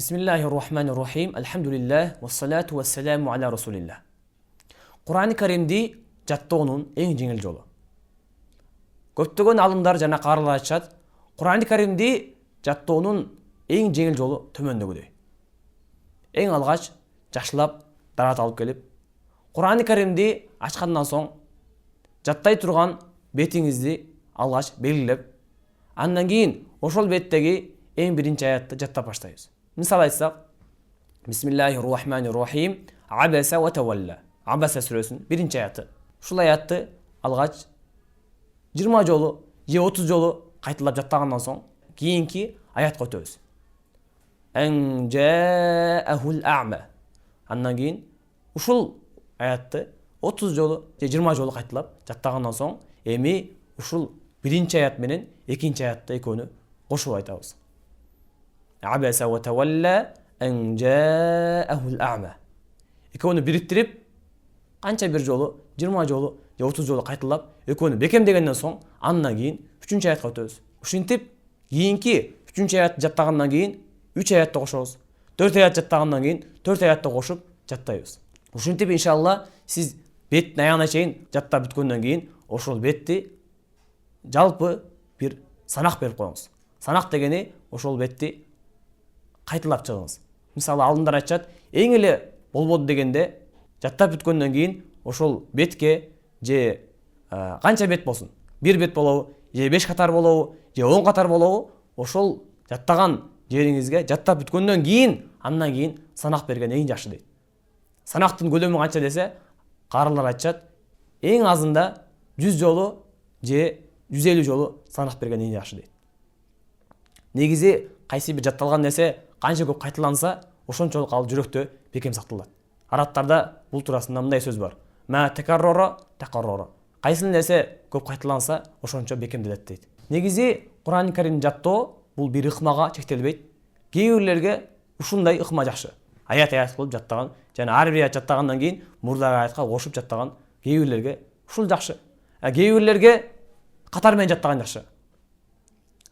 Бисмиллахир-рахманир-рахим. Алхамдулиллах, вассалату вассаламу аля расулиллах. Кур'ан-ы Каримди жаттоонун эң жеңил жолу. Көптөгөн алымдар жана карылар айтышат, Кур'ан-ы Каримди жаттоонун эң жеңил жолу төмөндөгүдөй. Эң алгач жакшылап дарат алып келип, Кур'ан-ы Каримди ачкандан соң жаттай турган бетиңизди алгач белгилеп, андан кийин ошол беттеги эң биринчи аятты жаттап баштайбыз. Мисал айтсак, Бисмиллахир-рахманир-рахим. Абаса ва тавалла. Абаса сүрөсүнүн биринчи аяты. Ушул аятты алгач 20 жолу же 30 жолу кайталап жаттагандан соң кийинки аятка өтөбүз. Ан жаахул а'ма. Андан кийин ушул аятты 30 жолу же 20 жолу кайталап жаттагандан соң эми ушул биринчи аят менен экинчи аятты экөөнү кошуп айтабыз. Абаса ва тавалла ан жаахул а'ма. Экөөнү бириктирип канча бир жолу 20 жолу же 30 жолу кайталап экөөнү бекемдегенден соң андан кийин 3-чү аятка өтөбүз. Ушинтип кийинки 3-чү аятты жаттагандан кийин 3 аятты кошобуз. 4 аят жаттагандан кийин 4 аятты кошуп жаттайбыз. Ушинтип иншалла сиз беттин аягына чейин жаттап бүткөндөн кийин ошол бетти жалпы бир санак берип коюңуз. Санак дегени ошол бетти кайталап чыгыңыз. Мисалы алымдар айтышат, эң эле болбоду дегенде жаттап бүткөндөн кийин ошол бетке же канча бет болсун, 1 бет болобу, же 5 катар болобу, же 10 катар болобу, ошол жаттаган жериңизге жаттап бүткөндөн кийин андан кийин санак берген эң жакшы дейт. Санактын көлөмү канча десе, карылар айтышат, эң азында 100 жолу же 150 жолу санак берген эң жакшы дейт. Негизи кайсы бир жатталган нерсе канча көп кайталанса, ошончолук ал жүрөктө бекем сакталат. Арабтарда бул туурасында мындай сөз бар. Ма такаррара такаррара. Кайсы нерсе көп кайталанса, ошончо бекемделет дейт. Негизи Кур'ан-ы Карим жаттоо бул бир ыкмага чектелбейт. Кээ бирлерге ушундай ыкма жакшы. Аят кылып жаттаган, жана ар бир аят жаттагандан кийин мурдагы аятка кошуп жаттаган кээ бирлерге ушул жакшы. Кээ бирлерге катар менен жаттаган жакшы.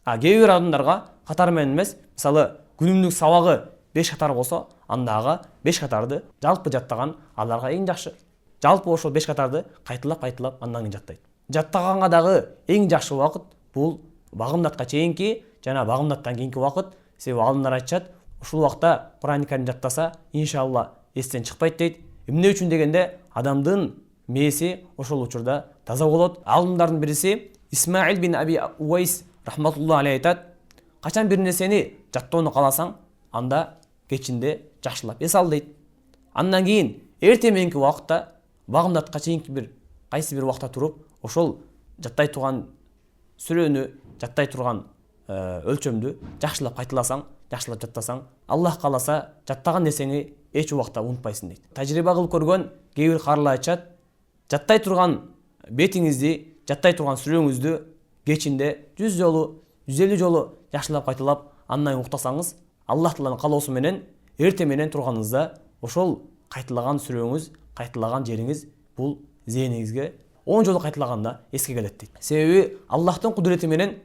Кээ бир адамдарга катар менен эмес, мисалы күнүмдүк сабагы 5 катар болсо, андагы 5 катарды жалпы жаттаган аларга эң жакшы. Жалпы ошол 5 катарды кайталап андан кийин жаттайт. Жаттаганга дагы эң жакшы убакыт бул багымдатка чейинки жана багымдаттан кийинки убакыт. Себеби алымдар айтышат, ушул убакта Кур'ан-ы Карим жаттаса, иншалла эстен чыкпайт дейт. Эмне үчүн дегенде, адамдын мээси ошол учурда таза болот. Алымдардын бириси Исмаил бин Аби Уайс рахматуллаху алейхи айтат, качан бир нерсени жаттоону кааласаң, анда кечинде жакшылап эс ал дейт. Андан кийин эртең мененки убакытта багымдатка чейинки бир кайсы бир убакта туруп, ошол жаттай турган сүрөнү, жаттай турган өлчөмдү жакшылап кайталасаң, жакшылап жаттасаң, Аллах кааласа жаттаган нерсени эч убакта унутпайсың дейт. Тажрыйба кылып көргөн кээ бир карылар айтышат, жаттай турган бетиңизди, жаттай турган сүрөңүздү кечинде 100 жолу, 150 жолу жакшылап кайталап, андан уктасаңыз, Аллах Тааланын каалоосу менен эртең менен турганыңызда ошол кайталаган сүрөңүз, кайталаган жериңиз бул зээниңизге 10 жолу кайталаганда эске келет дейт. Себеби Аллахтын кудурети менен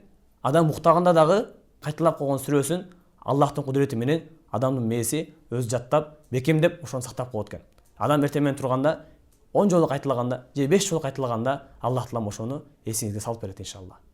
адам уктаганда дагы кайталап койгон сүрөсүн Аллахтын кудурети менен адамдын мээси өз жаттап, бекемдеп ошону сактап коет экен. Адам эртең менен турганда 10 жолу кайталаганда же 5 жолу кайталаганда Аллах Таалам ошону эсиңизге салып берет иншалла.